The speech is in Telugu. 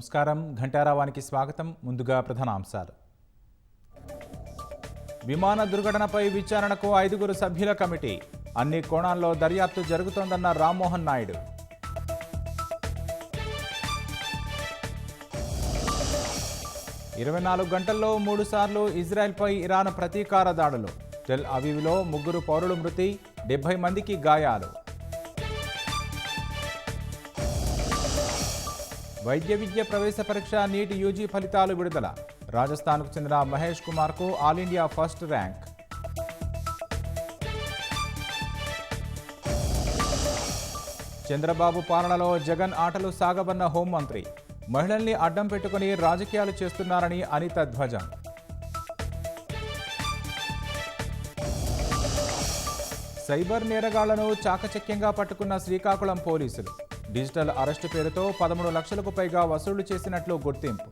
నమస్కారం. ఘంటారావానికి స్వాగతం. ముందుగా ప్రధానాంశాలు. విమాన దుర్ఘటనపై విచారణకు 5 సభ్యుల కమిటీ. అన్ని కోణాల్లో దర్యాప్తు జరుగుతోందన్న రామ్మోహన్ నాయుడు. ఇరవై 24 గంటల్లో 3 సార్లు ఇజ్రాయెల్పై ఇరాన్ ప్రతీకార దాడులు. టెల్ అవీవ్లో 3 పౌరులు మృతి, 70 మందికి గాయాలు. వైద్య విద్య ప్రవేశ పరీక్ష నీట్ యూజీ ఫలితాలు విడుదల. రాజస్థాన్కు చెందిన మహేష్ కుమార్కు all India first rank. Chandrababu పాలనలో జగన్ ఆటలు సాగబన్న హోంమంత్రి. మహిళల్ని అడ్డం పెట్టుకుని రాజకీయాలు చేస్తున్నారని అనిత ధ్వజం. సైబర్ నేరగాళ్లను చాకచక్యంగా పట్టుకున్న శ్రీకాకుళం పోలీసులు. డిజిటల్ అరెస్టు పేరుతో 13 లక్షలకు పైగా వసూలు చేసినట్లు గుర్తింపు.